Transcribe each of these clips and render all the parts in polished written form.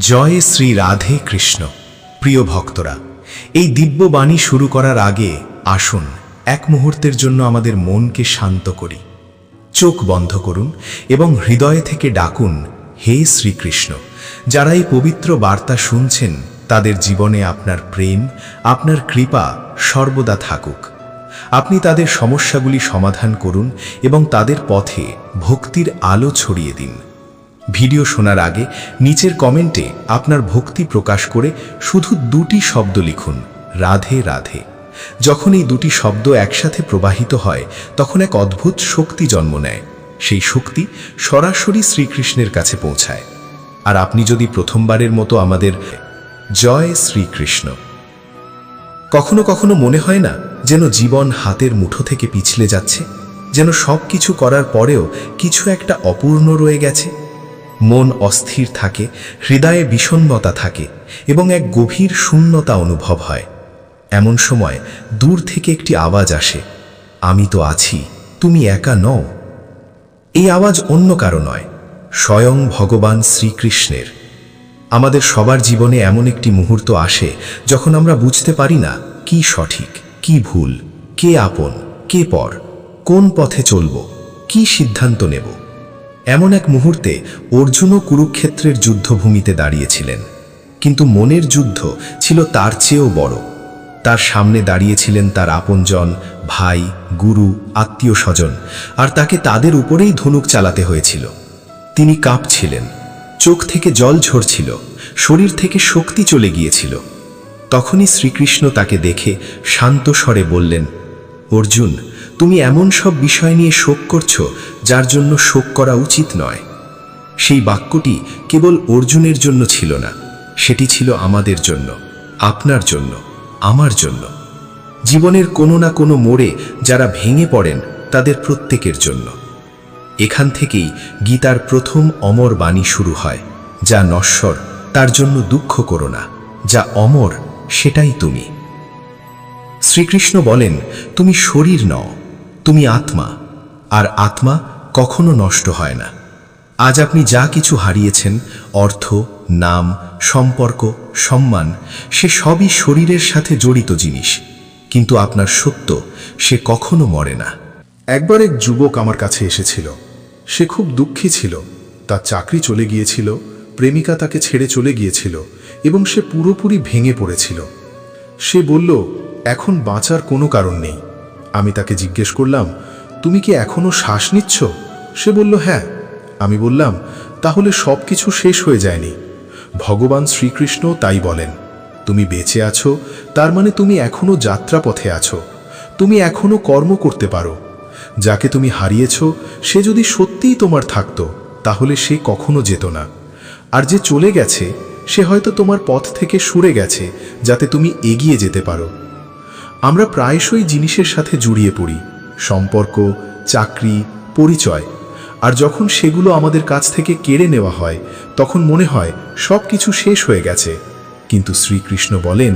জয় শ্রী রাধে কৃষ্ণ। প্রিয় ভক্তরা, এই দিব্য বাণী শুরু করার আগে আসুন এক মুহূর্তের জন্য আমাদের মনকে শান্ত করি। চোখ বন্ধ করুন এবং হৃদয় থেকে ডাকুন, হে শ্রীকৃষ্ণ। যারা এই পবিত্র বার্তা শুনছেন তাদের জীবনে আপনার প্রেম, আপনার কৃপা সর্বদা থাকুক। আপনি তাদের সমস্যাগুলি সমাধান করুন এবং তাদের পথে ভক্তির আলো ছড়িয়ে দিন। ভিডিও শোনার আগে নিচের কমেন্টে আপনার ভক্তি প্রকাশ করে শুধু দুটি শব্দ লিখুন, রাধে রাধে। যখন এই দুটি শব্দ একসাথে প্রবাহিত হয় তখন এক অদ্ভুত শক্তি জন্ম নেয়। সেই শক্তি সরাসরি শ্রীকৃষ্ণের কাছে পৌঁছায়। আর আপনি যদি প্রথমবারের মতো আমাদের জয় শ্রীকৃষ্ণ। কখনো কখনো মনে হয় না যেন জীবন হাতের মুঠো থেকে পিছলে যাচ্ছে, যেন সব কিছু করার পরেও কিছু একটা অপূর্ণ রয়ে গেছে। মন অস্থির থাকে, হৃদয়ে বিষণ্ণতা থাকে এবং এক গভীর শূন্যতা অনুভব হয়। এমন সময় দূর থেকে একটি আওয়াজ আসে, আমি তো আছি, তুমি একা নও। এই আওয়াজ অন্য কারো নয়, স্বয়ং ভগবান শ্রীকৃষ্ণের। আমাদের সবার জীবনে এমন একটি মুহূর্ত আসে যখন আমরা বুঝতে পারি না কি সঠিক, কি ভুল, কে আপন, কে পর, কোন পথে চলব, কি সিদ্ধান্ত নেব। এমন এক মুহূর্তে অর্জুনও কুরুক্ষেত্রের যুদ্ধভূমিতে দাঁড়িয়েছিলেন, কিন্তু মনের যুদ্ধ ছিল তার চেয়েও বড়। তার সামনে দাঁড়িয়েছিলেন তার আপনজন, ভাই, গুরু, আত্মীয় স্বজন, আর তাকে তাদের উপরেই ধনুক চালাতে হয়েছিল। তিনি কাঁপছিলেন, চোখ থেকে জল ঝরছিল, শরীর থেকে শক্তি চলে গিয়েছিল। তখনই শ্রীকৃষ্ণ তাকে দেখে শান্ত স্বরে বললেন, অর্জুন, তুমি এমন সব বিষয় নিয়ে শোক করছো যার জন্য শোক করা উচিত নয়। সেই বাক্যটি কেবল অর্জুনের জন্য ছিল না, সেটি ছিল আমাদের জন্য, আপনার জন্য, আমার জন্য। জীবনের কোনো না কোনো মোড়ে যারা ভেঙে পড়েন তাদের প্রত্যেকের জন্য। এখান থেকেই গীতার প্রথম অমর বাণী শুরু হয়, যা নশ্বর তার জন্য দুঃখ করো না, যা অমর সেটাই তুমি। শ্রীকৃষ্ণ বলেন, তুমি শরীর নও, তুমি আত্মা, আর আত্মা কখনো নষ্ট হয় না। আজ আপনি যা কিছু হারিয়েছেন, অর্থ, নাম, সম্পর্ক, সম্মান, সে সবই শরীরের সাথে জড়িত জিনিস, কিন্তু আপনার সত্য সে কখনো মরে না। একবার এক যুবক আমার কাছে এসেছিল। সে খুব দুঃখী ছিল। তার চাকরি চলে গিয়েছিল, প্রেমিকা তাকে ছেড়ে চলে গিয়েছিল এবং সে পুরোপুরি ভেঙে পড়েছিল। সে বলল, এখন বাঁচার কোনো কারণ নেই। আমি তাকে জিজ্ঞেস করলাম, তুমি কি এখনো শ্বাস নিচ্ছ? সে বলল, হ্যাঁ। আমি বললাম, তাহলে সব কিছু শেষ হয়ে যায়নি। ভগবান শ্রীকৃষ্ণ তাই বলেন, তুমি বেঁচে আছো, তার মানে তুমি এখনো যাত্রাপথে আছো, তুমি এখনো কর্ম করতে পারো। যাকে তুমি হারিয়েছ সে যদি সত্যিই তোমার থাকতো তাহলে সে কখনো যেত না। আর যে চলে গেছে সে হয়তো তোমার পথ থেকে সরে গেছে যাতে তুমি এগিয়ে যেতে পারো। আমরা প্রায়শই জিনিসের সাথে জড়িয়ে পড়ি, সম্পর্ক, চাকরি, পরিচয়, আর যখন সেগুলো আমাদের কাছ থেকে কেড়ে নেওয়া হয় তখন মনে হয় সব কিছু শেষ হয়ে গেছে। কিন্তু শ্রীকৃষ্ণ বলেন,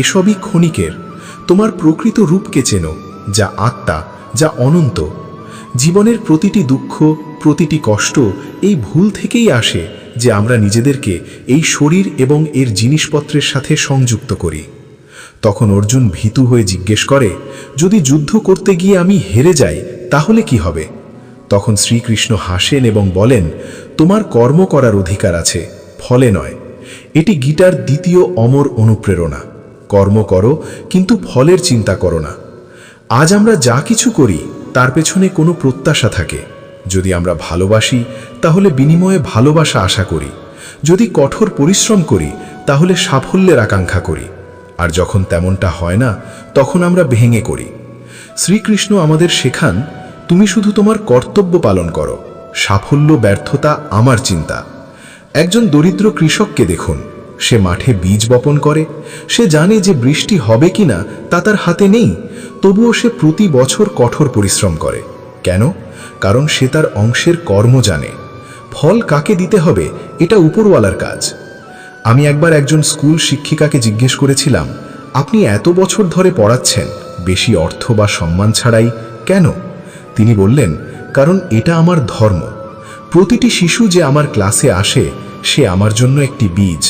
এসবই ক্ষণিকের। তোমার প্রকৃত রূপকে চেনো, যা আত্মা, যা অনন্ত। জীবনের প্রতিটি দুঃখ, প্রতিটি কষ্ট এই ভুল থেকেই আসে যে আমরা নিজেদেরকে এই শরীর এবং এর জিনিসপত্রের সাথে সংযুক্ত করি। তখন অর্জুন ভীতু হয়ে জিজ্ঞেস করে, যদি যুদ্ধ করতে গিয়ে আমি হেরে যাই তাহলে কি হবে? তখন শ্রীকৃষ্ণ হাসেন এবং বলেন, তোমার কর্ম করার অধিকার আছে, ফলে নয়। এটি গীতার দ্বিতীয় অমর অনুপ্রেরণা। কর্ম করো, কিন্তু ফলের চিন্তা করো না। আজ আমরা যা কিছু করি তার পেছনে কোনো প্রত্যাশা থাকে। যদি আমরা ভালোবাসি তাহলে বিনিময়ে ভালোবাসা আশা করি, যদি কঠোর পরিশ্রম করি তাহলে সাফল্যের আকাঙ্ক্ষা করি, আর যখন তেমনটা হয় না তখন আমরা ভেঙে করি। শ্রীকৃষ্ণ আমাদের শেখান, তুমি শুধু তোমার কর্তব্য পালন করো, সাফল্য ব্যর্থতা আমার চিন্তা। একজন দরিদ্র কৃষককে দেখুন, সে মাঠে বীজ বপন করে। সে জানে যে বৃষ্টি হবে কিনা তা তার হাতে নেই, তবুও সে প্রতি বছর কঠোর পরিশ্রম করে। কেন? কারণ সে তার অংশের কর্ম জানে। ফল কাকে দিতে হবে এটা উপরওয়ালার কাজ। আমি একবার একজন স্কুল শিক্ষিকাকে জিজ্ঞেস করেছিলাম, আপনি এত বছর ধরে পড়াচ্ছেন বেশি অর্থ বা সম্মান ছাড়াই কেন? তিনি বললেন, কারণ এটা আমার ধর্ম। প্রতিটি শিশু যে আমার ক্লাসে আসে সে আমার জন্য একটি বীজ।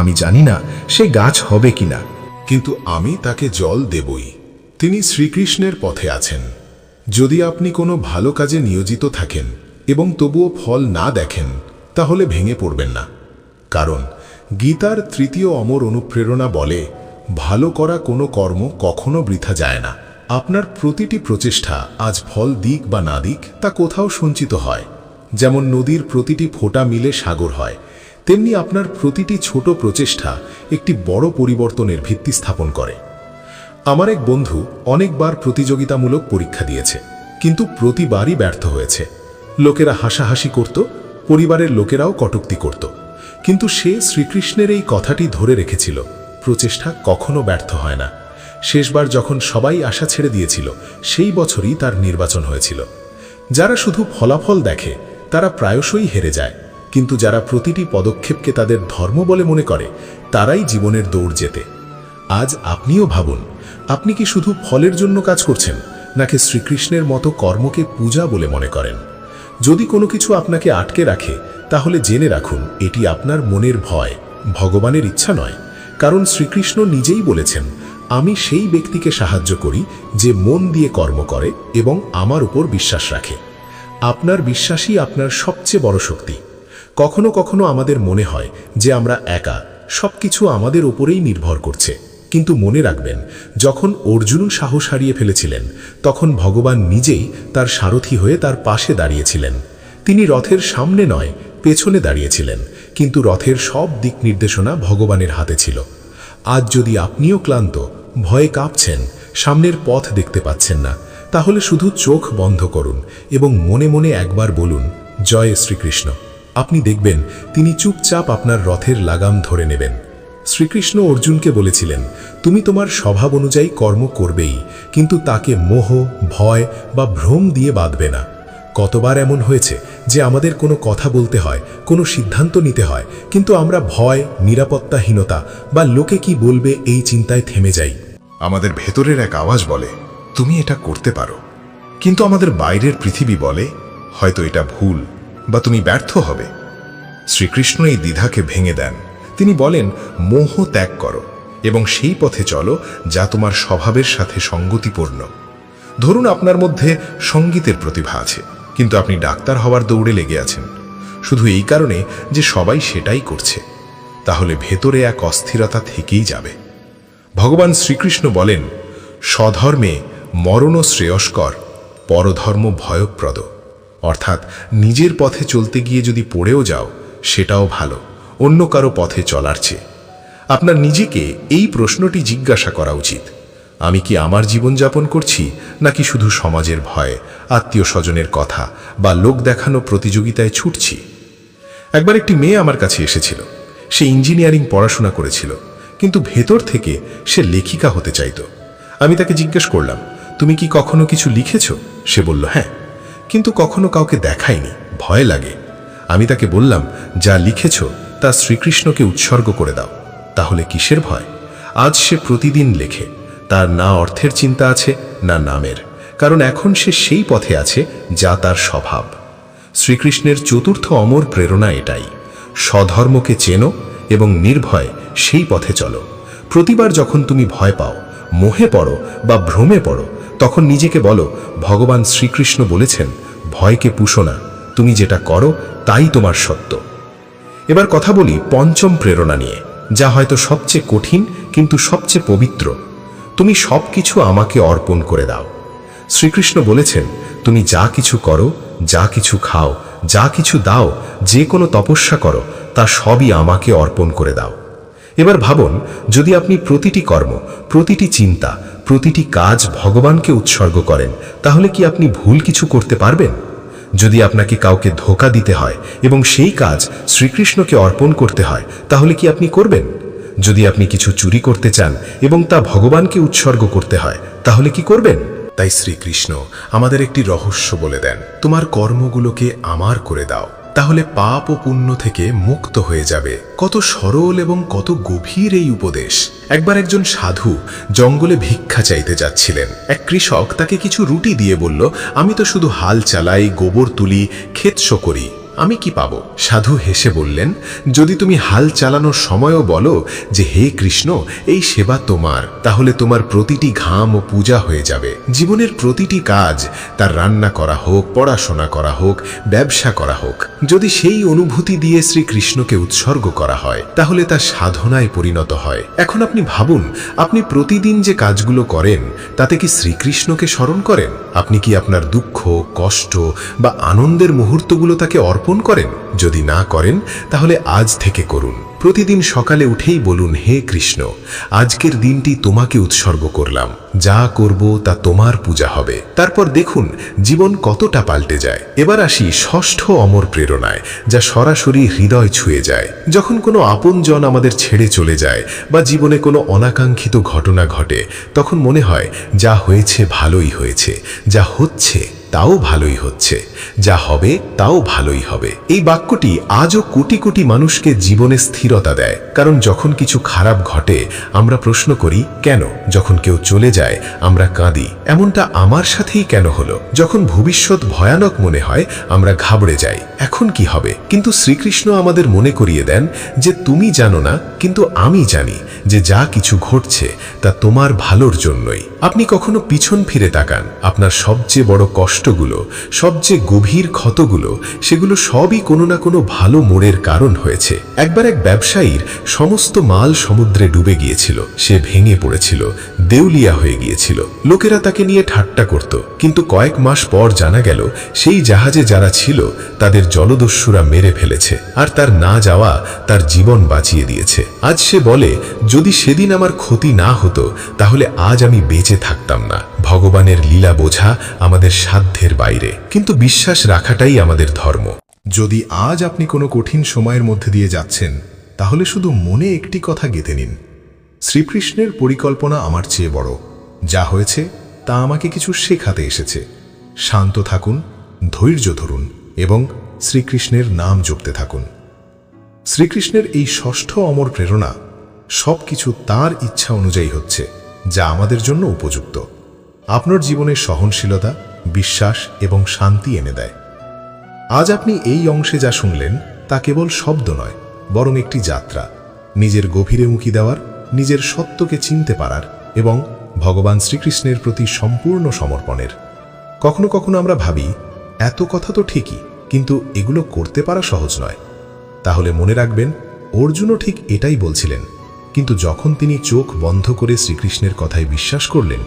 আমি জানি না সে গাছ হবে কিনা, কিন্তু আমি তাকে জল দেবই। তিনি শ্রীকৃষ্ণের পথে আছেন। যদি আপনি কোনো ভালো কাজে নিয়োজিত থাকেন এবং তবুও ফল না দেখেন, তাহলে ভেঙে পড়বেন না। কারণ গীতার 3য় অমর অনুপ্রেরণা বলে, ভালো করা কোনো কর্ম কখনো বৃথা যায় না। আপনার প্রতিটি প্রচেষ্টা আজ ফল দিক বা না দিক, তা কোথাও সঞ্চিত হয়। যেমন নদীর প্রতিটি ফোঁটা মিলে সাগর হয়, তেমনি আপনার প্রতিটি ছোট প্রচেষ্টা একটি বড় পরিবর্তনের ভিত্তি স্থাপন করে। আমার এক বন্ধু অনেকবার প্রতিযোগিতামূলক পরীক্ষা দিয়েছে, কিন্তু প্রতিবারই ব্যর্থ হয়েছে। লোকেরা হাসাহাসি করত, পরিবারের লোকেরাও কটূক্তি করত, কিন্তু সে শ্রীকৃষ্ণের এই কথাটি ধরে রেখেছিল, প্রচেষ্টা কখনো ব্যর্থ হয় না। শেষবার যখন সবাই আশা ছেড়ে দিয়েছিল, সেই বছরই তার নির্বাচন হয়েছিল। যারা শুধু ফলাফল দেখে তারা প্রায়শই হেরে যায়, কিন্তু যারা প্রতিটি পদক্ষেপকে তাদের ধর্ম বলে মনে করে, তারাই জীবনের দৌড় জেতে। আজ আপনিও ভাবুন, আপনি কি শুধু ফলের জন্য কাজ করছেন, নাকি শ্রীকৃষ্ণের মতো কর্মকে পূজা বলে মনে করেন? যদি কোনো কিছু আপনাকে আটকে রাখে, তাহলে জেনে রাখুন এটি আপনার মনের ভয়, ভগবানের ইচ্ছা নয়। কারণ শ্রীকৃষ্ণ নিজেই বলেছেন, আমি সেই ব্যক্তিকে সাহায্য করি যে মন দিয়ে কর্ম করে এবং আমার উপর বিশ্বাস রাখে। আপনার বিশ্বাসই আপনার সবচেয়ে বড় শক্তি। কখনো কখনো আমাদের মনে হয় যে আমরা একা, সবকিছু আমাদের উপরেই নির্ভর করছে। কিন্তু মনে রাখবেন, যখন অর্জুন সাহস হারিয়ে ফেলেছিলেন, তখন ভগবান নিজেই তার সারথি হয়ে তার পাশে দাঁড়িয়েছিলেন। তিনি রথের সামনে নয়, পেছনে দাঁড়িয়েছিলেন, কিন্তু রথের সব দিক নির্দেশনা ভগবানের হাতে ছিল। আজ যদি আপনিও ক্লান্ত, ভয়ে কাঁপছেন, সামনের পথ দেখতে পাচ্ছেন না, তাহলে শুধু চোখ বন্ধ করুন এবং মনে মনে একবার বলুন, জয় শ্রীকৃষ্ণ। আপনি দেখবেন তিনি চুপচাপ আপনার রথের লাগাম ধরে নেবেন। শ্রীকৃষ্ণ অর্জুনকে বলেছিলেন, তুমি তোমার স্বভাব অনুযায়ী কর্ম করবেই, কিন্তু তাকে মোহ, ভয় বা ভ্রম দিয়ে বাঁধবে না। কতবার এমন হয়েছে যে আমাদের কোনো কথা বলতে হয়, কোনো সিদ্ধান্ত নিতে হয়, কিন্তু আমরা ভয়, নিরাপত্তাহীনতা বা লোকে কি বলবে এই চিন্তায় থেমে যাই। আমাদের ভেতরের এক আওয়াজ বলে, তুমি এটা করতে পারো, কিন্তু আমাদের বাইরের পৃথিবী বলে, হয়তো এটা ভুল বা তুমি ব্যর্থ হবে। শ্রীকৃষ্ণ এই দ্বিধাকে ভেঙে দেন। তিনি বলেন, মোহ ত্যাগ করো এবং সেই পথে চলো যা তোমার স্বভাবের সাথে সঙ্গতিপূর্ণ। ধরুন আপনার মধ্যে সঙ্গীতের প্রতিভা আছে, কিন্তু আপনি ডাক্তার হওয়ার দৌড়ে লেগে আছেন, শুধু এই কারণে যে সবাই সেটাই করছে। তাহলে ভেতরে এক অস্থিরতা থেকেই যাবে। ভগবান শ্রীকৃষ্ণ বলেন, স্বধর্মে মরণ শ্রেয়স্কর, পরধর্ম ভয়প্রদ। অর্থাৎ নিজের পথে চলতে গিয়ে যদি পড়েও যাও, সেটাও ভালো, অন্য কারো পথে চলার চেয়ে। আপনার নিজেকে এই প্রশ্নটি জিজ্ঞাসা করা উচিত, আমি কি আমার জীবনযাপন করছি, নাকি শুধু সমাজের ভয়ে, আত্মীয় স্বজনের কথা বা লোক দেখানো প্রতিযোগিতায় ছুটছি? একবার একটি মেয়ে আমার কাছে এসেছিল। সে ইঞ্জিনিয়ারিং পড়াশোনা করেছিল, কিন্তু ভেতর থেকে সে লেখিকা হতে চাইত। আমি তাকে জিজ্ঞেস করলাম, তুমি কি কখনো কিছু লিখেছ? সে বলল, হ্যাঁ, কিন্তু কখনো কাউকে দেখাইনি, ভয় লাগে। আমি তাকে বললাম, যা লিখেছ তা শ্রীকৃষ্ণকে উৎসর্গ করে দাও। তাহলে কিসের ভয়? আজ সে প্রতিদিন লেখে। তার না অর্থের চিন্তা আছে, না নামের, কারণ এখন সে সেই পথে আছে যা তার স্বভাব। শ্রীকৃষ্ণের চতুর্থ অমর প্রেরণা এটাই, স্বধর্মকে চেনো এবং নির্ভয় সেই পথে চলো। প্রতিবার যখন তুমি ভয় পাও, মোহে পড়ো বা ভ্রমে পড়ো, তখন নিজেকে বলো, ভগবান শ্রীকৃষ্ণ বলেছেন, ভয়কে পুষো না, তুমি যেটা করো তাই তোমার সত্য। এবার কথা বলি পঞ্চম প্রেরণা নিয়ে, যা হয়তো সবচেয়ে কঠিন কিন্তু সবচেয়ে পবিত্র। তুমি সব কিছু আমাকে অর্পণ করে দাও। শ্রীকৃষ্ণ বলেছেন, তুমি যা কিছু করো, যা কিছু খাও, যা কিছু দাও, যে কোনো তপস্যা করো, তা সবই আমাকে অর্পণ করে দাও। এবার ভাবুন, যদি আপনি প্রতিটি কর্ম, প্রতিটি চিন্তা, প্রতিটি কাজ ভগবানকে উৎসর্গ করেন, তাহলে কি আপনি ভুল কিছু করতে পারবেন? যদি আপনাকে কাউকে ধোঁকা দিতে হয় এবং সেই কাজ শ্রীকৃষ্ণকে অর্পণ করতে হয়, তাহলে কি আপনি করবেন? যদি আপনি কিছু চুরি করতে চান এবং তা ভগবানকে উৎসর্গ করতে হয়, তাহলে কি করবেন? তাই শ্রীকৃষ্ণ আমাদের একটি রহস্য বলে দেন, তোমার কর্মগুলোকে আমার করে দাও, তাহলে পাপ ও পুণ্য থেকে মুক্ত হয়ে যাবে। কত সরল এবং কত গভীর এই উপদেশ। একবার একজন সাধু জঙ্গলে ভিক্ষা চাইতে যাচ্ছিলেন। এক কৃষক তাকে কিছু রুটি দিয়ে বলল, আমি তো শুধু হাল চালাই, গোবর তুলি, ক্ষেত করি, আমি কি পাব? সাধু হেসে বললেন, যদি তুমি হাল চালানোর সময়ও বলো যে হে কৃষ্ণ, এই সেবা তোমার, তাহলে তোমার প্রতিটি ঘাম ও পূজা হয়ে যাবে। জীবনের প্রতিটি কাজ, তার রান্না করা হোক, পড়াশোনা করা হোক, ব্যবসা করা হোক, যদি সেই অনুভূতি দিয়ে শ্রীকৃষ্ণকে উৎসর্গ করা হয়, তাহলে তা সাধনায় পরিণত হয়। এখন আপনি ভাবুন, আপনি প্রতিদিন যে কাজগুলো করেন তাতে কি শ্রীকৃষ্ণকে স্মরণ করেন? আপনি কি আপনার দুঃখ, কষ্ট বা আনন্দের মুহূর্তগুলো তাকে অর্পণ করেন? যদি না করেন, তাহলে আজ থেকে করুন। প্রতিদিন সকালে উঠেই বলুন, হে কৃষ্ণ, আজকের দিনটি তোমাকে উৎসর্গ করলাম, যা করব তা তোমার পূজা হবে। তারপর দেখুন জীবন কতটা পাল্টে যায়। এবার আসি ষষ্ঠ অমর প্রেরণায়, যা সরাসরি হৃদয় ছুঁয়ে যায়। যখন কোনো আপনজন আমাদের ছেড়ে চলে যায় বা জীবনে কোনো অনাকাঙ্ক্ষিত ঘটনা ঘটে, তখন মনে হয় যা হয়েছে ভালোই হয়েছে, যা হচ্ছে তাও ভালোই হচ্ছে, যা হবে তাও ভালোই হবে। এই বাক্যটি আজও কোটি কোটি মানুষকে জীবনে স্থিরতা দেয়। কারণ যখন কিছু খারাপ ঘটে আমরা প্রশ্ন করি কেন, যখন কেউ চলে যায় আমরা কাঁদি এমনটা আমার সাথেই কেন হলো, যখন ভবিষ্যৎ ভয়ানক মনে হয় আমরা ঘাবড়ে যাই, এখন কি হবে। কিন্তু শ্রীকৃষ্ণ আমাদের মনে করিয়ে দেন যে তুমি জানো না, কিন্তু আমি জানি যে যা কিছু ঘটছে তা তোমার ভালোর জন্যই। আপনি কখনো পিছন ফিরে তাকান, আপনার সবচেয়ে বড় কষ্টগুলো, সবচেয়ে গভীর ক্ষতগুলো, সেগুলো সবই কোনো না কোনো ভালো মোড়ের কারণ হয়েছে। একবার এক ব্যবসায়ীর সমস্ত মাল সমুদ্রে ডুবে গিয়েছিল, সে ভেঙে পড়েছিল, দেউলিয়া হয়ে গিয়েছিল। লোকেরা তাকে নিয়ে ঠাট্টা করত, কিন্তু কয়েক মাস পর জানা গেল সেই জাহাজে যারা ছিল তাদের জলদস্যুরা মেরে ফেলেছে, আর তার না যাওয়া তার জীবন বাঁচিয়ে দিয়েছে। আজ সে বলে, যদি সেদিন আমার ক্ষতি না হতো তাহলে আজ আমি বেঁচে থাকতাম না। ভগবানের লীলা বোঝা আমাদের সাধ্যের বাইরে, কিন্তু বিশ্বাস রাখাটাই আমাদের ধর্ম। যদি আজ আপনি কোনো কঠিন সময়ের মধ্যে দিয়ে যাচ্ছেন, তাহলে শুধু মনে একটি কথা গেঁথে নিন, শ্রীকৃষ্ণের পরিকল্পনা আমার চেয়ে বড়। যা হয়েছে তা আমাকে কিছু শেখাতে এসেছে। শান্ত থাকুন, ধৈর্য ধরুন এবং শ্রীকৃষ্ণের নাম জপতে থাকুন। শ্রীকৃষ্ণের এই ষষ্ঠ অমর প্রেরণা সব কিছু তাঁর ইচ্ছা অনুযায়ী হচ্ছে, যা আমাদের জন্য উপযুক্ত। আপনার জীবনে সহনশীলতা, বিশ্বাস এবং শান্তি এনে দেয়। আজ আপনি এই অংশে যা শুনলেন তা কেবল শব্দ নয়, বরং একটি যাত্রা, নিজের গভীরে উঁকি দেওয়ার, নিজের সত্যকে চিনতে পারার এবং ভগবান শ্রীকৃষ্ণের প্রতি সম্পূর্ণ সমর্পণের। কখনো কখনো আমরা ভাবি, এত কথা তো ঠিকই, কিন্তু এগুলো করতে পারা সহজ নয়। তাহলে মনে রাখবেন, অর্জুনও ঠিক এটাই বলছিলেন, কিন্তু যখন তিনি চোখ বন্ধ করে শ্রীকৃষ্ণের কথায় বিশ্বাস করলেন,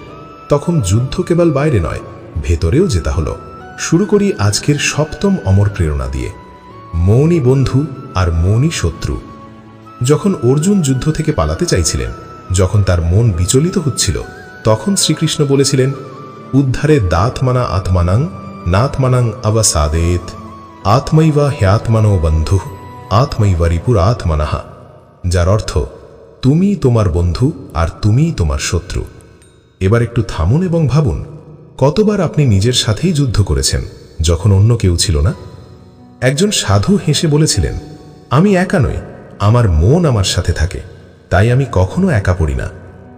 তখন যুদ্ধ কেবল বাইরে নয়, ভেতরেও যেতে হলো। শুরু করি আজকের সপ্তম অমর প্রেরণা দিয়ে, মৌনী বন্ধু আর মৌনী শত্রু। যখন অর্জুন যুদ্ধ থেকে পালাতে চাইছিলেন, যখন তার মন বিচলিত হচ্ছিল, তখন শ্রীকৃষ্ণ বলেছিলেন, উদ্ধারে দাতমানা আত্মানাং নাতমানাং অবসাদেত, আত্মৈবা হ্যাত্মানো বন্ধু আত্মৈবা রিপুর আত্মানাহা। যার অর্থ, তুমি তোমার বন্ধু আর তুমিই তোমার শত্রু। এবার একটু থামুন এবং ভাবুন, কতবার আপনি নিজের সাথেই যুদ্ধ করেছেন যখন অন্য কেউ ছিল না? একজন সাধু হেসে বলেছিলেন, আমি একা নই, আমার মন আমার সাথে থাকে, তাই আমি কখনো একা পড়ি না।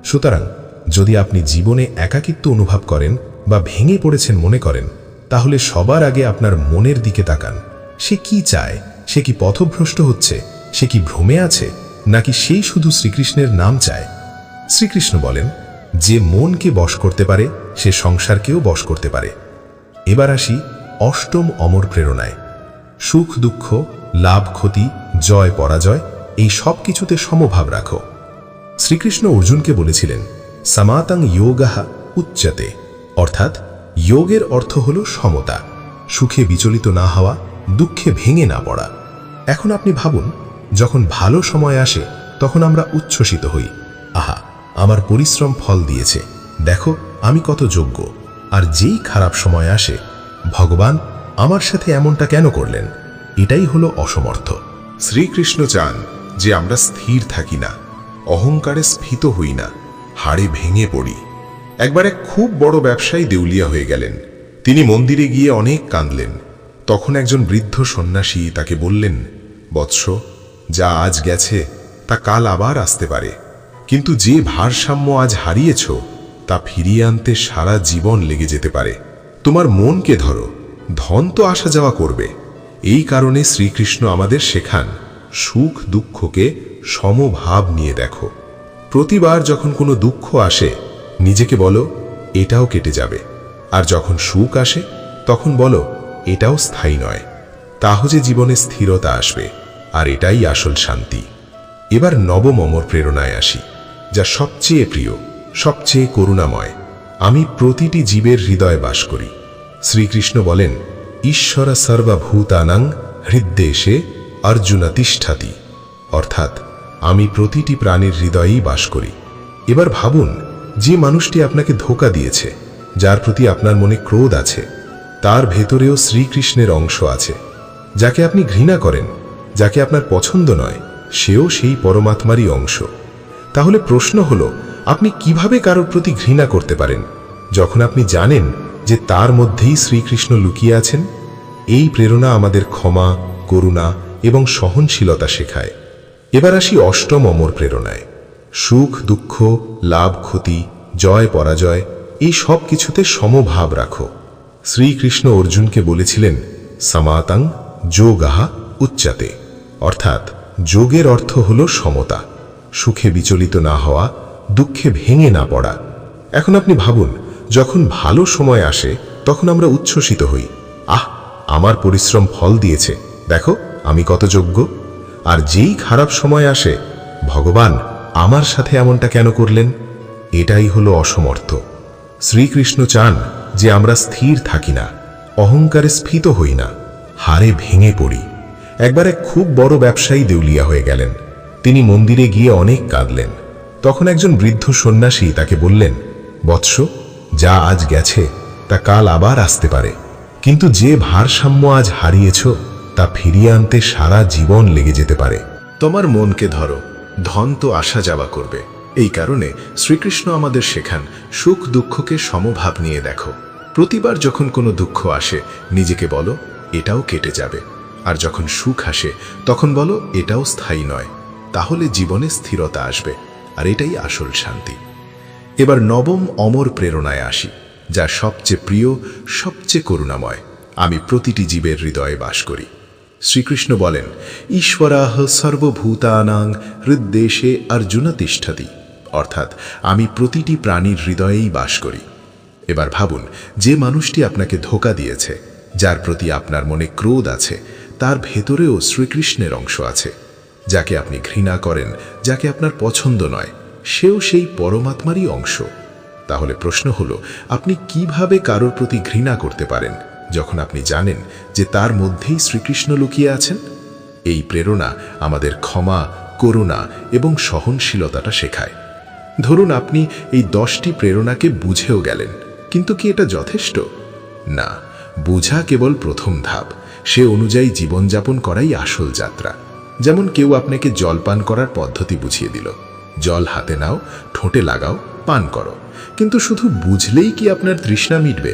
সুতরাং যদি আপনি জীবনে একাকিত্ব অনুভব করেন বা ভেঙে পড়েছেন মনে করেন, তাহলে সবার আগে আপনার মনের দিকে তাকান। সে কি চায়? সে কি পথভ্রষ্ট হচ্ছে? সে কি ভ্রমে আছে? নাকি সেই শুধু শ্রীকৃষ্ণের নাম চায়? শ্রীকৃষ্ণ বলেন, যে মনকে বশ করতে পারে সে সংসারকেও বশ করতে পারে। এবার আসি অষ্টম অমর প্রেরণায়। সুখ দুঃখ, লাভ ক্ষতি, জয় পরাজয়, এই সব কিছুতে সমভাব রাখো। শ্রীকৃষ্ণ অর্জুনকে বলেছিলেন, সমাতাং যোগাঃ উচ্যতে, অর্থাৎ যোগের অর্থ হল সমতা, সুখে বিচলিত না হওয়া, দুঃখে ভেঙে না পড়া। এখন আপনি ভাবুন, যখন ভালো সময় আসে তখন আমরা উচ্ছ্বসিত হই, আহা আমার পরিশ্রম ফল দিয়েছে, দেখো আমি কত যোগ্য। আর যেই খারাপ সময় আসে, ভগবান আমার সাথে এমনটা কেন করলেন, এটাই হলো অসমর্থ। শ্রীকৃষ্ণ চান যে আমরা স্থির থাকি না, অহংকারে স্ফীত হই না, হাড়ে ভেঙে পড়ি। একবার এক খুব বড় ব্যবসায়ী দেউলিয়া হয়ে গেলেন। তিনি মন্দিরে গিয়ে অনেক কাঁদলেন। তখন একজন বৃদ্ধ সন্ন্যাসী তাকে বললেন, বৎস, যা আজ গেছে তা কাল আবার আসতে পারে, কিন্তু যে ভারসাম্য আজ হারিয়েছ তা ফিরিয়ে আনতে সারা জীবন লেগে যেতে পারে। তোমার মনকে ধরো, ধন তো আসা যাওয়া করবে, এই কারণে শ্রীকৃষ্ণ আমাদের শেখান সুখ দুঃখকে সমভাব নিয়ে দেখো। প্রতিবার যখন কোনো দুঃখ আসে নিজেকে বলো এটাও কেটে যাবে, আর যখন সুখ আসে তখন বলো এটাও স্থায়ী নয়। তাহলে জীবনে স্থিরতা আসবে, আর এটাই আসল শান্তি। এবার নবম অমর প্রেরণায় আসি, যা সবচেয়ে প্রিয়, সবচেয়ে করুণাময়। আমি প্রতিটি জীবের হৃদয়ে বাস করি। শ্রীকৃষ্ণ বলেন ঈশ্বর সর্বভূতানাং হৃদ্দেশে অর্জুন তিষ্ঠতি, অর্থাৎ আমি প্রতিটি প্রাণীর হৃদয়েই বাস করি। এবার ভাবুন, যে মানুষটি আপনাকে ধোঁকা দিয়েছে, যার প্রতি আপনার মনে ক্রোধ আছে, তার ভেতরেও শ্রীকৃষ্ণের অংশ আছে। যাকে আপনি ঘৃণা করেন, যাকে আপনার পছন্দ নয়, সেও সেই পরমাত্মারই অংশ। তাহলে প্রশ্ন হলো, আপনি কিভাবে কারোর প্রতি ঘৃণা করতে পারেন যখন আপনি জানেন যে তার মধ্যেই শ্রীকৃষ্ণ লুকিয়ে আছেন? এই প্রেরণা আমাদের ক্ষমা, করুণা এবং সহনশীলতা শেখায়। এবার আসি অষ্টম অমর প্রেরণায়। সুখ দুঃখ, লাভ ক্ষতি, জয় পরাজয়, এই সব কিছুতে সমভাব রাখো। শ্রীকৃষ্ণ অর্জুনকে বলেছিলেন সমাতাং যোগাহা উচ্চাতে, অর্থাৎ যোগের অর্থ হল সমতা, সুখে বিচলিত না হওয়া, দুঃখে ভেঙে না পড়া। এখন আপনি ভাবুন, যখন ভালো সময় আসে তখন আমরা উচ্ছ্বসিত হই, আহ আমার পরিশ্রম ফল দিয়েছে, দেখো আমি কত যোগ্য। আর যেই খারাপ সময় আসে, ভগবান আমার সাথে এমনটা কেন করলেন? এটাই হলো অসমর্থ। শ্রীকৃষ্ণ চান যে আমরা স্থির থাকি না, অহংকারে স্ফীত হই না, হারে ভেঙে পড়ি। একবার এক খুব বড় ব্যবসায়ী দেউলিয়া হয়ে গেলেন। তিনি মন্দিরে গিয়ে অনেক কাঁদলেন। তখন একজন বৃদ্ধ সন্ন্যাসী তাকে বললেন, বৎস, যা আজ গেছে তা কাল আবার আসতে পারে, কিন্তু যে ভারসাম্য আজ হারিয়েছ তা ফিরিয়ে আনতে সারা জীবন লেগে যেতে পারে। তোমার মনকে ধরো, ধন তো আসা যাওয়া করবে। এই কারণে শ্রীকৃষ্ণ আমাদের শেখান সুখ দুঃখকে সমভাব নিয়ে দেখো। প্রতিবার যখন কোনো দুঃখ আসে নিজেকে বলো এটাও কেটে যাবে, আর যখন সুখ আসে তখন বলো এটাও স্থায়ী নয়। তাহলে জীবনে স্থিরতা আসবে, আর এটাই আসল শান্তি। এবার নবম অমর প্রেরণায় আসি, যা সবচেয়ে প্রিয়, সবচেয়ে করুণাময়। আমি প্রতিটি জীবের হৃদয়ে বাস করি। শ্রীকৃষ্ণ বলেন ঈশ্বরাহ সর্বভূতানাং হৃদ্দেশে অর্জুন তিষ্ঠতি, অর্থাৎ আমি প্রতিটি প্রাণীর হৃদয়েই বাস করি। এবার ভাবুন, যে মানুষটি আপনাকে ধোঁকা দিয়েছে, যার প্রতি আপনার মনে ক্রোধ আছে, তার ভেতরেও শ্রীকৃষ্ণের অংশ আছে। যাকে আপনি ঘৃণা করেন, যাকে আপনার পছন্দ নয়, সেও সেই পরমাত্মারই অংশ। তাহলে প্রশ্ন হলো, আপনি কিভাবে কারোর প্রতি ঘৃণা করতে পারেন যখন আপনি জানেন যে তার মধ্যেই শ্রীকৃষ্ণ লুকিয়ে আছেন? এই প্রেরণা আমাদের ক্ষমা, করুণা এবং সহনশীলতাটা শেখায়। ধরুন আপনি এই 10টি প্রেরণাকে বুঝেও গেলেন, কিন্তু কি এটা যথেষ্ট? না, বোঝা কেবল প্রথম ধাপ। সে অনুযায়ী জীবনযাপন করাই আসল যাত্রা। যেমন কেউ আপনাকে জলপান করার পদ্ধতি বুঝিয়ে দিল, জল হাতে নাও, ঠোঁটে লাগাও, পান করো। কিন্তু শুধু বুঝলেই কি আপনার তৃষ্ণা মিটবে?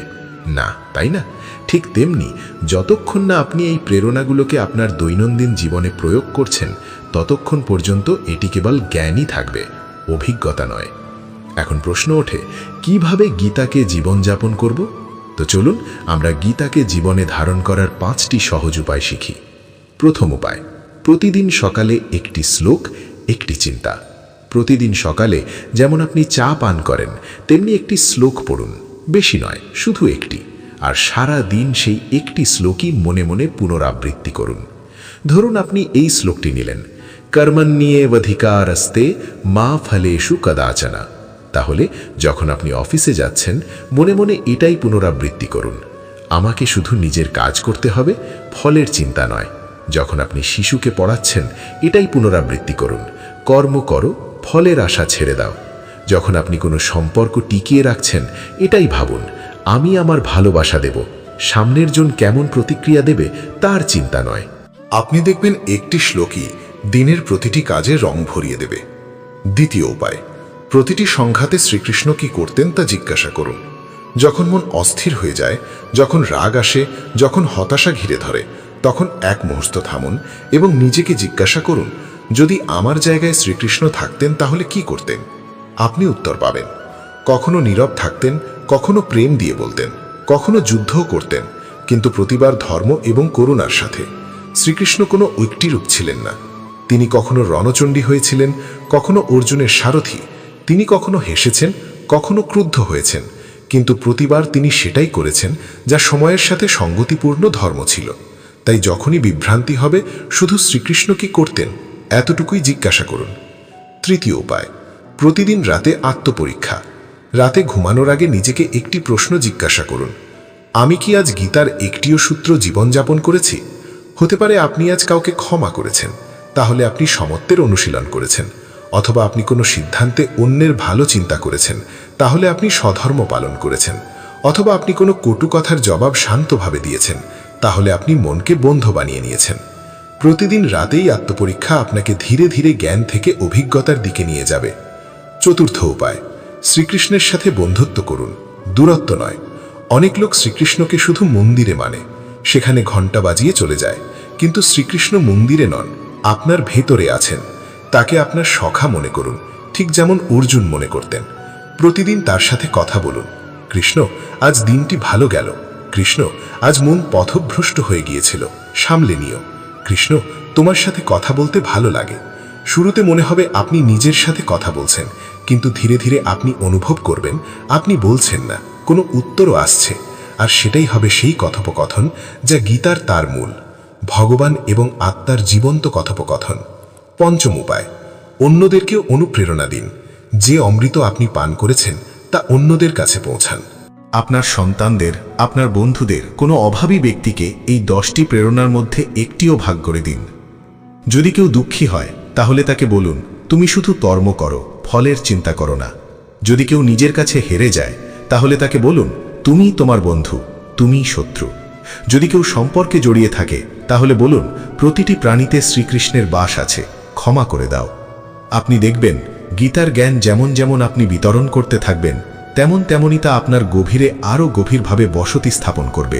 না, তাই না? ঠিক তেমনি যতক্ষণ না আপনি এই প্রেরণাগুলোকে আপনার দৈনন্দিন জীবনে প্রয়োগ করছেন, ততক্ষণ পর্যন্ত এটি কেবল জ্ঞানই থাকবে, অভিজ্ঞতা নয়। এখন প্রশ্ন ওঠে, কিভাবে গীতাকে জীবনযাপন করব? তো চলুন আমরা গীতাকে জীবনে ধারণ করার 5টি সহজ উপায় শিখি। প্রথম উপায়, প্রতিদিন সকালে একটি শ্লোক, একটি চিন্তা। প্রতিদিন সকালে যেমন আপনি চা পান করেন, তেমনি একটি শ্লোক পড়ুন, বেশি নয়, শুধু একটি। আর সারা দিন সেই একটি শ্লোকই মনে মনে পুনরাবৃত্তি করুন। ধরুন আপনি এই শ্লোকটি নিলেন, কর্মণ্যেবধিকারস্তে মা ফলেষু কদাচনা। তাহলে যখন আপনি অফিসে যাচ্ছেন, মনে মনে এটাই পুনরাবৃত্তি করুন, আমাকে শুধু নিজের কাজ করতে হবে, ফলের চিন্তা নয়। যখন আপনি শিশুকে পড়াচ্ছেন, এটাই পুনরাবৃত্তি করুন, কর্ম করো, ফলের আশা ছেড়ে দাও। যখন আপনি কোনো সম্পর্ক টিকিয়ে রাখছেন, এটাই ভাবুন, আমি আমার ভালোবাসা দেব, সামনের জন কেমন প্রতিক্রিয়া দেবে তার চিন্তা নয়। আপনি দেখবেন একটি শ্লোকই দিনের প্রতিটি কাজে রং ভরিয়ে দেবে। দ্বিতীয় উপায়, প্রতিটি সংঘাতে শ্রীকৃষ্ণ কি করতেন তা জিজ্ঞাসা করুন। যখন মন অস্থির হয়ে যায়, যখন রাগ আসে, যখন হতাশা ঘিরে ধরে, তখন এক মুহূর্ত থামুন এবং নিজেকে জিজ্ঞাসা করুন, যদি আমার জায়গায় শ্রীকৃষ্ণ থাকতেন তাহলে কি করতেন? আপনি উত্তর পাবেন। কখনো নীরব থাকতেন, কখনো প্রেম দিয়ে বলতেন, কখনো যুদ্ধও করতেন, কিন্তু প্রতিবার ধর্ম এবং করুণার সাথে। শ্রীকৃষ্ণ কোনো ঐক্যরূপ ছিলেন না। তিনি কখনো রণচণ্ডী হয়েছিলেন, কখনো অর্জুনের সারথি। তিনি কখনো হেসেছেন, কখনো ক্রুদ্ধ হয়েছেন, কিন্তু প্রতিবার তিনি সেটাই করেছেন যা সময়ের সাথে সঙ্গতিপূর্ণ ধর্ম ছিল। তাই যখনই বিভ্রান্তি হবে, শুধু শ্রীকৃষ্ণ কি করতেন এতটুকুই জিজ্ঞাসা করুন। তৃতীয় উপায়, প্রতিদিন রাতে আত্মপরীক্ষা। রাতে ঘুমানোর আগে নিজেকে একটি প্রশ্ন জিজ্ঞাসা করুন, আমি কি আজ গীতার একটিও সূত্র জীবনযাপন করেছি? হতে পারে আপনি আজ কাউকে ক্ষমা করেছেন, তাহলে আপনি সমত্বের অনুশীলন করেছেন। অথবা আপনি কোনো সিদ্ধান্তে অন্যের ভালো চিন্তা করেছেন, তাহলে আপনি স্বধর্ম পালন করেছেন। অথবা আপনি কোনো কটু কথার জবাব শান্তভাবে দিয়েছেন, তাহলে আপনি মনকে বন্ধু বানিয়ে নিয়েছেন। প্রতিদিন রাতেই আত্মপরীক্ষা আপনাকে ধীরে ধীরে জ্ঞান থেকে অভিজ্ঞতার দিকে নিয়ে যাবে। চতুর্থ উপায়, শ্রীকৃষ্ণের সাথে বন্ধুত্ব করুন, দূরত্ব নয়। অনেক লোক শ্রীকৃষ্ণকে শুধু মন্দিরে মানে, সেখানে ঘণ্টা বাজিয়ে চলে যায়। কিন্তু শ্রীকৃষ্ণ মন্দিরে নন, আপনার ভেতরে আছেন। তাকে আপনার সখা মনে করুন, ঠিক যেমন অর্জুন মনে করতেন। প্রতিদিন তার সাথে কথা বলুন, কৃষ্ণ আজ দিনটি ভালো গেল, কৃষ্ণ আজ মন পথভ্রষ্ট হয়ে গিয়েছিল, সামলে নিও, কৃষ্ণ তোমার সাথে কথা বলতে ভালো লাগে। শুরুতে মনে হবে আপনি নিজের সাথে কথা বলছেন, কিন্তু ধীরে ধীরে আপনি অনুভব করবেন আপনি বলছেন না, কোনো উত্তরও আসছে। আর সেটাই হবে সেই কথোপকথন যা গীতার তার মূল, ভগবান এবং আত্মার জীবন্ত কথোপকথন। পঞ্চম উপায়, অন্যদেরকেও অনুপ্রেরণা দিন। যে অমৃত আপনি পান করেছেন তা অন্যদের কাছে পৌঁছান। আপনার সন্তানদের, আপনার বন্ধুদের, কোনো অভাবী ব্যক্তিকে এই 10টি প্রেরণার মধ্যে একটিও ভাগ করে দিন। যদি কেউ দুঃখী হয়, তাহলে তাকে বলুন, তুমি শুধু কর্ম করো, ফলের চিন্তা করো না। যদি কেউ নিজের কাছে হেরে যায়, তাহলে তাকে বলুন, তুমি তোমার বন্ধু, তুমিই শত্রু। যদি কেউ সম্পর্কে জড়িয়ে থাকে, তাহলে বলুন, প্রতিটি প্রাণীতে শ্রীকৃষ্ণের বাস আছে, ক্ষমা করে দাও। আপনি দেখবেন গীতার জ্ঞান যেমন যেমন আপনি বিতরণ করতে থাকবেন, তেমন তেমনই তা আপনার গভীরে আরও গভীরভাবে বসতি স্থাপন করবে।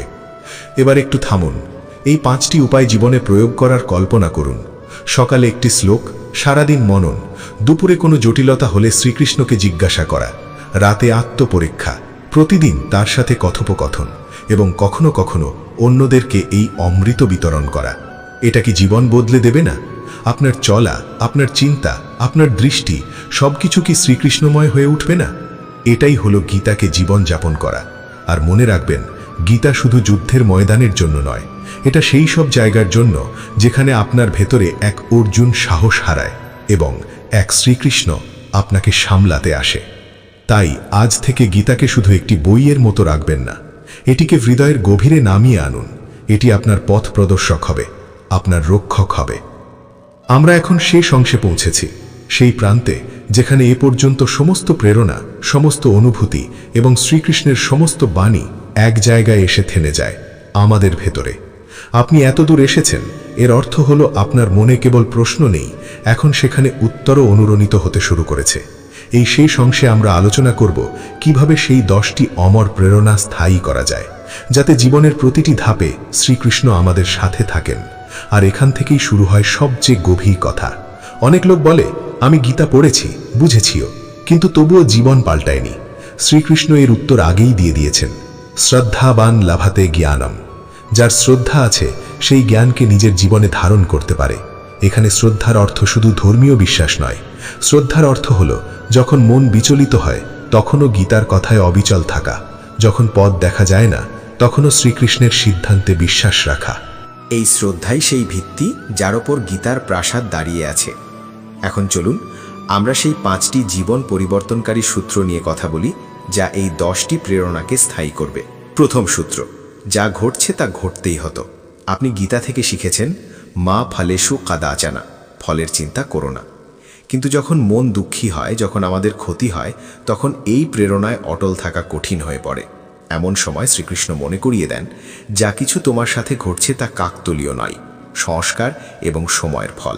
এবার একটু থামুন। এই 5টি উপায় জীবনে প্রয়োগ করার কল্পনা করুন। সকালে একটি শ্লোক, সারাদিন মনন, দুপুরে কোনো জটিলতা হলে শ্রীকৃষ্ণকে জিজ্ঞাসা করা, রাতে আত্মপরীক্ষা, প্রতিদিন তার সাথে কথোপকথন, এবং কখনো কখনো অন্যদেরকে এই অমৃত বিতরণ করা। এটা কি জীবন বদলে দেবে না? আপনার চলা, আপনার চিন্তা, আপনার দৃষ্টি সবকিছু কি শ্রীকৃষ্ণময় হয়ে উঠবে না? এটাই হলো গীতাকে জীবন যাপন করা। আর মনে রাখবেন, গীতা শুধু যুদ্ধের ময়দানের জন্য নয়, এটা সেই সব জায়গার জন্য যেখানে আপনার ভেতরে এক অর্জুন সাহস হারায় এবং এক শ্রীকৃষ্ণ আপনাকে সামলাতে আসে। তাই আজ থেকে গীতাকে শুধু একটি বইয়ের মতো রাখবেন না, এটিকে হৃদয়ের গভীরে নামিয়ে আনুন। এটি আপনার পথ প্রদর্শক হবে, আপনার রক্ষক হবে। আমরা এখন শেষ অংশে পৌঁছেছি, সেই প্রান্তে যেখানে এ পর্যন্ত সমস্ত প্রেরণা, সমস্ত অনুভূতি এবং শ্রীকৃষ্ণের সমস্ত বাণী এক জায়গায় এসে থেমে যায়, আমাদের ভেতরে। আপনি এতদূর এসেছেন, এর অর্থ হলো আপনার মনে কেবল প্রশ্ন নেই, এখন সেখানে উত্তরও অনুরণিত হতে শুরু করেছে। এই শেষ অংশে আমরা আলোচনা করব কিভাবে সেই 10টি অমর প্রেরণা স্থায়ী করা যায়, যাতে জীবনের প্রতিটি ধাপে শ্রীকৃষ্ণ আমাদের সাথে থাকেন। আর এখান থেকেই শুরু হয় সবচেয়ে গভীর কথা। অনেক লোক বলে, আমি গীতা পড়েছি, বুঝেছিও, কিন্তু তবুও জীবন পাল্টায়নি। শ্রীকৃষ্ণ এর উত্তর আগেই দিয়ে দিয়েছেন, শ্রদ্ধাবান লাভাতে জ্ঞানম। যার শ্রদ্ধা আছে সেই জ্ঞানকে নিজের জীবনে ধারণ করতে পারে। এখানে শ্রদ্ধার অর্থ শুধু ধর্মীয় বিশ্বাস নয়, শ্রদ্ধার অর্থ হলো যখন মন বিচলিত হয় তখনও গীতার কথায় অবিচল থাকা, যখন পথ দেখা যায় না তখনও শ্রীকৃষ্ণের সিদ্ধান্তে বিশ্বাস রাখা। এই শ্রদ্ধাই সেই ভিত্তি যার ওপর গীতার প্রাসাদ দাঁড়িয়ে আছে। এখন চলুন আমরা সেই 5টি জীবন পরিবর্তনকারী সূত্র নিয়ে কথা বলি, যা এই 10টি প্রেরণাকে স্থায়ী করবে। প্রথম সূত্র, যা ঘটছে তা ঘটতেই হতো। আপনি গীতা থেকে শিখেছেন, মা ফলেষু কাদাচানা, ফলের চিন্তা করো না। কিন্তু যখন মন দুঃখী হয়, যখন আমাদের ক্ষতি হয়, তখন এই প্রেরণায় অটল থাকা কঠিন হয়ে পড়ে। এমন সময় শ্রীকৃষ্ণ মনে করিয়ে দেন, যা কিছু তোমার সাথে ঘটছে তা কাকতলীয় নয়, সংস্কার এবং সময়ের ফল।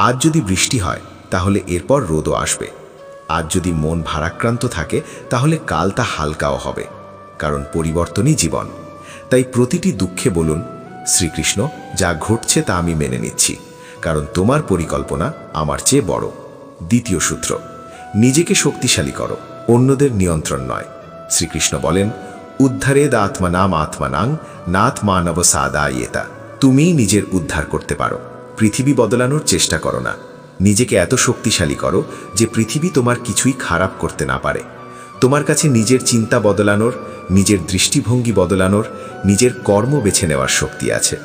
আজ যদি বৃষ্টি হয়, তাহলে এরপর রোদও আসবে। আজ যদি মন ভারাক্রান্ত থাকে, তাহলে কাল তা হালকাও হবে, কারণ পরিবর্তনই জীবন। তাই প্রতিটি দুঃখে বলুন, শ্রীকৃষ্ণ, যা ঘটছে তা আমি মেনে নিচ্ছি, কারণ তোমার পরিকল্পনা আমার চেয়ে বড়। দ্বিতীয় সূত্র, নিজেকে শক্তিশালী করো, অন্যদের নিয়ন্ত্রণ নয়। শ্রীকৃষ্ণ বলেন, উদ্ধারেদ আত্মানাম আত্মানাং নাত্মানব সাদায়েতা। তুমিই নিজের উদ্ধার করতে পারো। পৃথিবী বদলানোর চেষ্টা করো না, নিজেকে এত শক্তিশালী করো যে পৃথিবী তোমার কিছুই খারাপ করতে না পারে। তোমার কাছে নিজের চিন্তা বদলানোর, নিজের দৃষ্টিভঙ্গি বদলানোর, নিজের কর্ম বেছে নেওয়ার শক্তি আছে।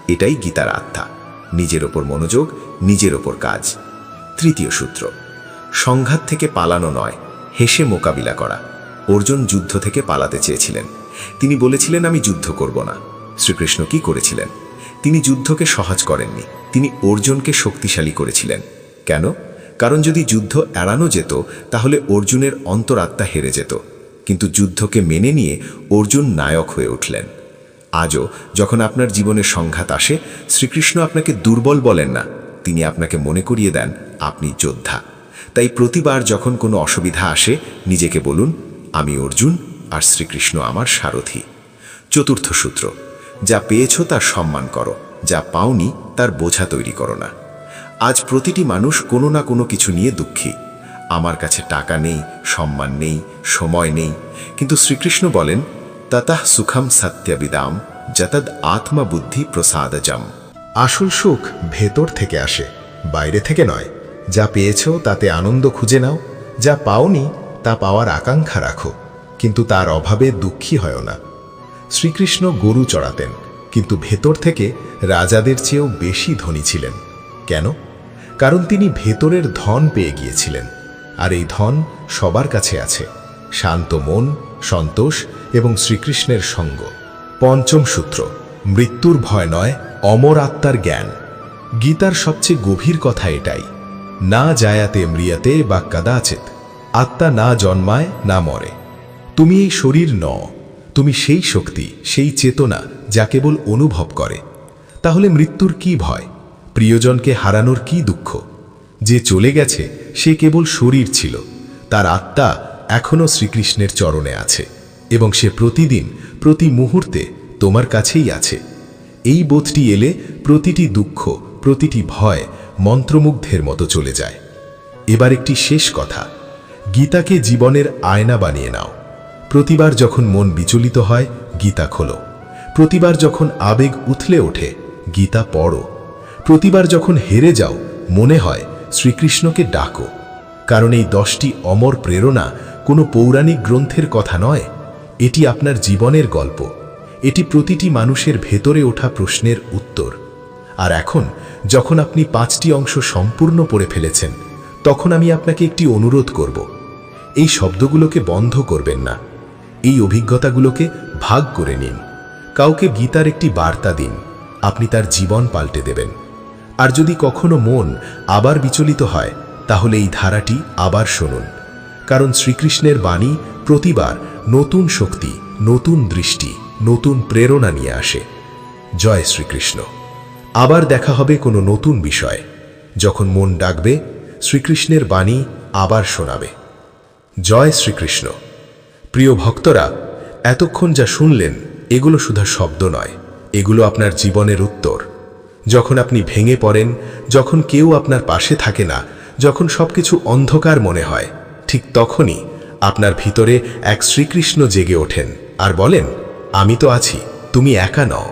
এটাই গীতার আত্মা, নিজের ওপর মনোযোগ, নিজের ওপর কাজ। তৃতীয় সূত্র, সংঘাত থেকে পালানো নয়, হেসে মোকাবিলা করা। অর্জুন যুদ্ধ থেকে পালাতে চেয়েছিলেন। তিনি বলেছিলেন, আমি যুদ্ধ করব না। শ্রীকৃষ্ণ কি করেছিলেন? তিনি যুদ্ধকে সহজ করেননি, তিনি অর্জুনকে শক্তিশালী করেছিলেন। কেন? কারণ যদি যুদ্ধ এড়ানো যেত তাহলে অর্জুনের অন্তরাত্মা হেরে যেত। কিন্তু যুদ্ধকে মেনে নিয়ে অর্জুন নায়ক হয়ে উঠলেন। আজও যখন আপনার জীবনে সংঘাত আসে, শ্রীকৃষ্ণ আপনাকে দুর্বল বলেন না, তিনি আপনাকে মনে করিয়ে দেন আপনি যোদ্ধা। তাই প্রতিবার যখন কোনো অসুবিধা আসে, নিজেকে বলুন, আমি অর্জুন আর শ্রীকৃষ্ণ আমার সারথি। চতুর্থ সূত্র, যা পেয়েছো তার সম্মান করো, যা পাওনি তার বোঝা তৈরি করো না। আজ প্রতিটি মানুষ কোনো না কোনো কিছু নিয়ে দুঃখী। আমার কাছে টাকা নেই, সম্মান নেই, সময় নেই। কিন্তু শ্রীকৃষ্ণ বলেন, ততঃ সুখম সত্যবিদাম যতদ আত্মা বুদ্ধি প্রসাদজম। আসল সুখ ভেতর থেকে আসে, বাইরে থেকে নয়। যা পেয়েছো তাতে আনন্দ খুঁজে নাও, যা পাওনি তা পাওয়ার আকাঙ্ক্ষা রাখো, কিন্তু তার অভাবে দুঃখী হয় না। শ্রীকৃষ্ণ গরু চড়াতেন, কিন্তু ভেতর থেকে রাজাদের চেয়েও বেশি ধনী ছিলেন। কেন? কারণ তিনি ভেতরের ধন পেয়ে গিয়েছিলেন। আর এই ধন সবার কাছে আছে, শান্ত মন, সন্তোষ এবং শ্রীকৃষ্ণের সঙ্গ। পঞ্চম সূত্র, মৃত্যুর ভয় নয়, অমর আত্মার জ্ঞান। গীতার সবচেয়ে গভীর কথা এটাই, না জায়াতে ম্রিয়তে বা কদাচিৎ। আত্মা না জন্মায় না মরে। তুমি এই শরীর নও, তুমি সেই শক্তি, সেই চেতনা যা কেবল অনুভব করে। তাহলে মৃত্যুর কি ভয়? প্রিয়জনকে হারানোর কি দুঃখ? যে চলে গেছে সে কেবল শরীর ছিল, তার আত্মা এখনও শ্রীকৃষ্ণের চরণে আছে এবং সে প্রতিদিন, প্রতি মুহূর্তে তোমার কাছেই আছে। এই বোধটি এলে প্রতিটি দুঃখ, প্রতিটি ভয় মন্ত্রমুগ্ধের মতো চলে যায়। এবার একটি শেষ কথা, গীতাকে জীবনের আয়না বানিয়ে নাও। প্রতিবার যখন মন বিচলিত হয়, গীতা খোলো। প্রতিবার যখন আবেগ উথলে ওঠে, গীতা পড়ো। প্রতিবার যখন হেরে যাও, মনে হয় শ্রীকৃষ্ণকে ডাকো। কারণ এই 10টি অমর প্রেরণা কোনো পৌরাণিক গ্রন্থের কথা নয়, এটি আপনার জীবনের গল্প। এটি প্রতিটি মানুষের ভেতরে ওঠা প্রশ্নের উত্তর। আর এখন যখন আপনি 5টি অংশ সম্পূর্ণ পড়ে ফেলেছেন, তখন আমি আপনাকে একটি অনুরোধ করব। এই শব্দগুলোকে বন্ধ করবেন না, এই অভিজ্ঞতাগুলোকে ভাগ করে নিন। কাউকে গীতার একটি বার্তা দিন, আপনি তার জীবন পাল্টে দেবেন। আর যদি কখনো মন আবার বিচলিত হয়, তাহলে এই ধারাটি আবার শুনুন। কারণ শ্রীকৃষ্ণের বাণী প্রতিবার নতুন শক্তি, নতুন দৃষ্টি, নতুন প্রেরণা নিয়ে আসে। জয় শ্রীকৃষ্ণ। আবার দেখা হবে কোনো নতুন বিষয়। যখন মন ডাকবে, শ্রীকৃষ্ণের বাণী আবার শোনাবে। জয় শ্রীকৃষ্ণ। প্রিয় ভক্তরা, এতক্ষণ যা শুনলেন এগুলো শুধু শব্দ নয়, এগুলো আপনার জীবনের উত্তর। যখন আপনি ভেঙে পড়েন, যখন কেউ আপনার পাশে থাকে না, যখন সবকিছু অন্ধকার মনে হয়, ঠিক তখনই আপনার ভিতরে এক শ্রীকৃষ্ণ জেগে ওঠেন আর বলেন, আমি তো আছি, তুমি একা নও।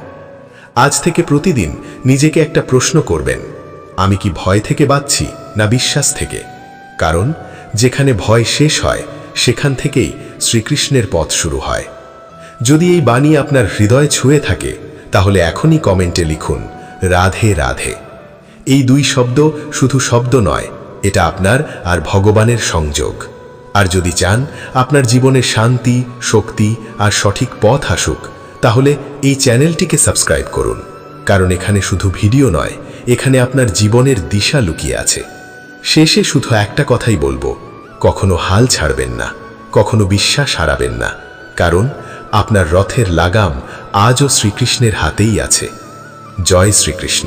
আজ থেকে প্রতিদিন নিজেকে একটা প্রশ্ন করবেন, আমি কি ভয় থেকে বাঁচছি না বিশ্বাস থেকে? কারণ যেখানে ভয় শেষ হয়, সেখান থেকেই শ্রীকৃষ্ণের পথ শুরু হয়। যদি এই বাণী আপনার হৃদয় ছুঁয়ে থাকে, তাহলে এখনই কমেন্টে লিখুন, রাধে রাধে। এই 2 শব্দ শুধু শব্দ নয়, এটা আপনার আর ভগবানের সংযোগ। আর যদি চান আপনার জীবনে শান্তি, শক্তি আর সঠিক পথ আসুক, তাহলে এই চ্যানেলটিকে সাবস্ক্রাইব করুন। কারণ এখানে শুধু ভিডিও নয়, এখানে আপনার জীবনের দিশা লুকিয়ে আছে। শেষে শুধু একটা কথাই বলবো, কখনো হাল ছাড়বেন না, কখনো বিশ্বাস হারাবেন না। কারণ আপনার রথের লাগাম আজও শ্রীকৃষ্ণের হাতেই আছে। জয় শ্রীকৃষ্ণ।